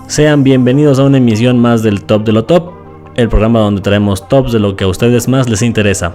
Sean bienvenidos a una emisión más del Top de lo Top, el programa donde traemos tops de lo que a ustedes más les interesa.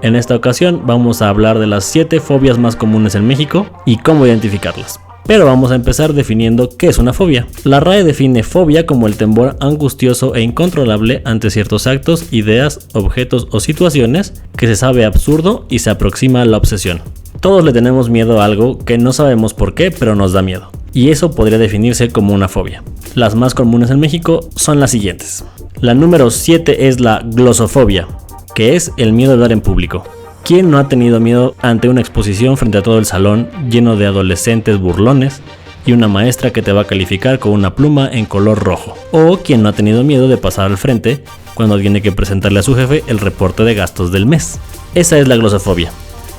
En esta ocasión vamos a hablar de las 7 fobias más comunes en México y cómo identificarlas. Pero vamos a empezar definiendo qué es una fobia. La RAE define fobia como el temor angustioso e incontrolable ante ciertos actos, ideas, objetos o situaciones que se sabe absurdo y se aproxima a la obsesión. Todos le tenemos miedo a algo que no sabemos por qué, pero nos da miedo. Y eso podría definirse como una fobia. Las más comunes en México son las siguientes. La número 7 es la glosofobia, que es el miedo a hablar en público. ¿Quién no ha tenido miedo ante una exposición frente a todo el salón lleno de adolescentes burlones y una maestra que te va a calificar con una pluma en color rojo? ¿O quién no ha tenido miedo de pasar al frente cuando tiene que presentarle a su jefe el reporte de gastos del mes? Esa es la glosofobia.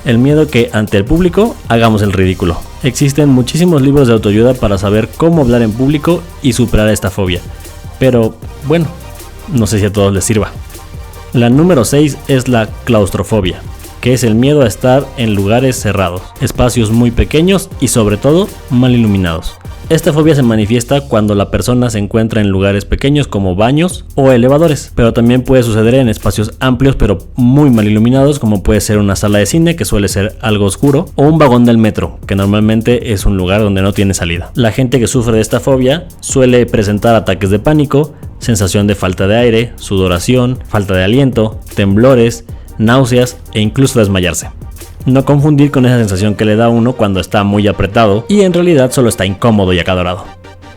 El miedo que ante el público hagamos el ridículo. Existen muchísimos libros de autoayuda para saber cómo hablar en público y superar esta fobia. Pero bueno, no sé si a todos les sirva. La número 6 es la claustrofobia, que es el miedo a estar en lugares cerrados, espacios muy pequeños y sobre todo mal iluminados. Esta fobia se manifiesta cuando la persona se encuentra en lugares pequeños como baños o elevadores, pero también puede suceder en espacios amplios pero muy mal iluminados, como puede ser una sala de cine, que suele ser algo oscuro, o un vagón del metro, que normalmente es un lugar donde no tiene salida. La gente que sufre de esta fobia suele presentar ataques de pánico, sensación de falta de aire, sudoración, falta de aliento, temblores, náuseas e incluso desmayarse. No confundir con esa sensación que le da a uno cuando está muy apretado y en realidad solo está incómodo y acalorado.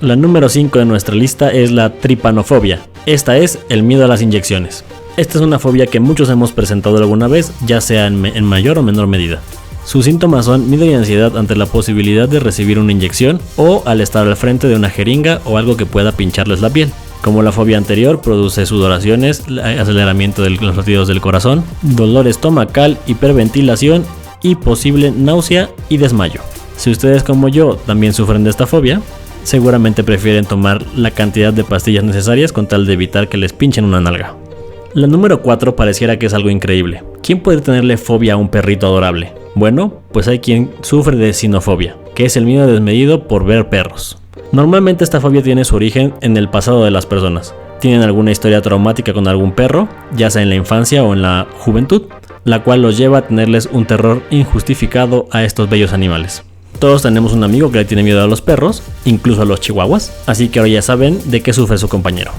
La número 5 de nuestra lista es la tripanofobia. Esta es el miedo a las inyecciones. Esta es una fobia que muchos hemos presentado alguna vez, ya sea en mayor o menor medida. Sus síntomas son miedo y ansiedad ante la posibilidad de recibir una inyección o al estar al frente de una jeringa o algo que pueda pincharles la piel. Como la fobia anterior, produce sudoraciones, aceleramiento de los latidos del corazón, dolor estomacal, hiperventilación y posible náusea y desmayo. Si ustedes como yo también sufren de esta fobia, seguramente prefieren tomar la cantidad de pastillas necesarias con tal de evitar que les pinchen una nalga. La número 4 pareciera que es algo increíble. ¿Quién puede tenerle fobia a un perrito adorable? Bueno, pues hay quien sufre de sinofobia, que es el miedo desmedido por ver perros. Normalmente esta fobia tiene su origen en el pasado de las personas. Tienen alguna historia traumática con algún perro, ya sea en la infancia o en la juventud, la cual los lleva a tenerles un terror injustificado a estos bellos animales. Todos tenemos un amigo que le tiene miedo a los perros, incluso a los chihuahuas, así que ahora ya saben de qué sufre su compañero.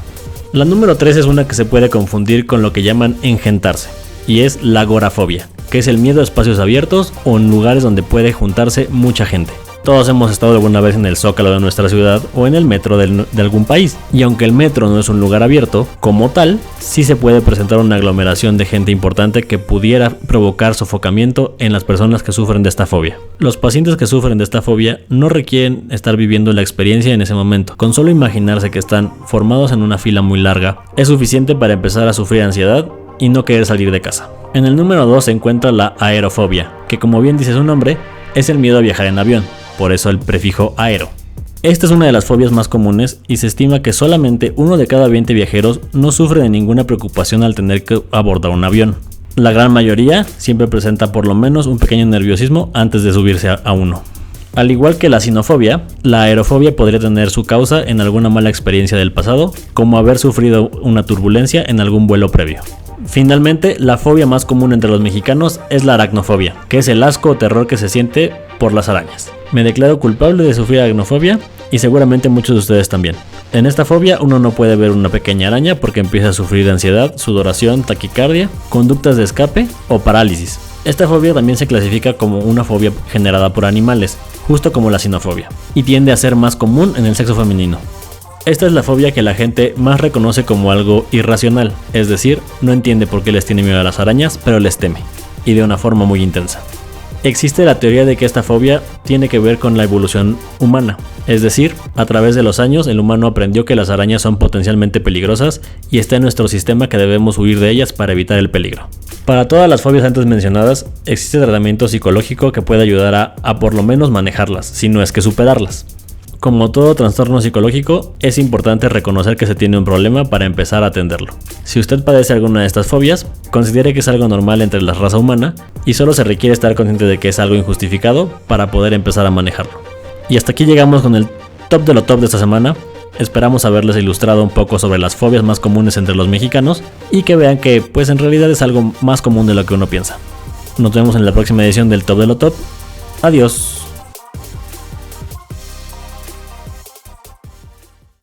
La número 3 es una que se puede confundir con lo que llaman engentarse, y es la agorafobia, que es el miedo a espacios abiertos o en lugares donde puede juntarse mucha gente. Todos hemos estado alguna vez en el zócalo de nuestra ciudad o en el metro de algún país, y aunque el metro no es un lugar abierto, como tal, sí se puede presentar una aglomeración de gente importante que pudiera provocar sofocamiento en las personas que sufren de esta fobia. Los pacientes que sufren de esta fobia no requieren estar viviendo la experiencia en ese momento. Con solo imaginarse que están formados en una fila muy larga, es suficiente para empezar a sufrir ansiedad y no querer salir de casa. En el número 2 se encuentra la aerofobia, que como bien dice su nombre, es el miedo a viajar en avión. Por eso el prefijo aero. Esta es una de las fobias más comunes y se estima que solamente 1 de cada 20 viajeros no sufre de ninguna preocupación al tener que abordar un avión. La gran mayoría siempre presenta por lo menos un pequeño nerviosismo antes de subirse a uno. Al igual que la sinofobia, la aerofobia podría tener su causa en alguna mala experiencia del pasado, como haber sufrido una turbulencia en algún vuelo previo. Finalmente, la fobia más común entre los mexicanos es la aracnofobia, que es el asco o terror que se siente por las arañas. Me declaro culpable de sufrir aracnofobia y seguramente muchos de ustedes también. En esta fobia uno no puede ver una pequeña araña porque empieza a sufrir de ansiedad, sudoración, taquicardia, conductas de escape o parálisis. Esta fobia también se clasifica como una fobia generada por animales, justo como la sinofobia, y tiende a ser más común en el sexo femenino. Esta es la fobia que la gente más reconoce como algo irracional, es decir, no entiende por qué les tiene miedo a las arañas, pero les teme, y de una forma muy intensa. Existe la teoría de que esta fobia tiene que ver con la evolución humana, es decir, a través de los años el humano aprendió que las arañas son potencialmente peligrosas y está en nuestro sistema que debemos huir de ellas para evitar el peligro. Para todas las fobias antes mencionadas, existe tratamiento psicológico que puede ayudar a por lo menos manejarlas, si no es que superarlas. Como todo trastorno psicológico, es importante reconocer que se tiene un problema para empezar a atenderlo. Si usted padece alguna de estas fobias, considere que es algo normal entre la raza humana y solo se requiere estar consciente de que es algo injustificado para poder empezar a manejarlo. Y hasta aquí llegamos con el top de lo top de esta semana. Esperamos haberles ilustrado un poco sobre las fobias más comunes entre los mexicanos y que vean que pues en realidad es algo más común de lo que uno piensa. Nos vemos en la próxima edición del Top de lo Top. Adiós.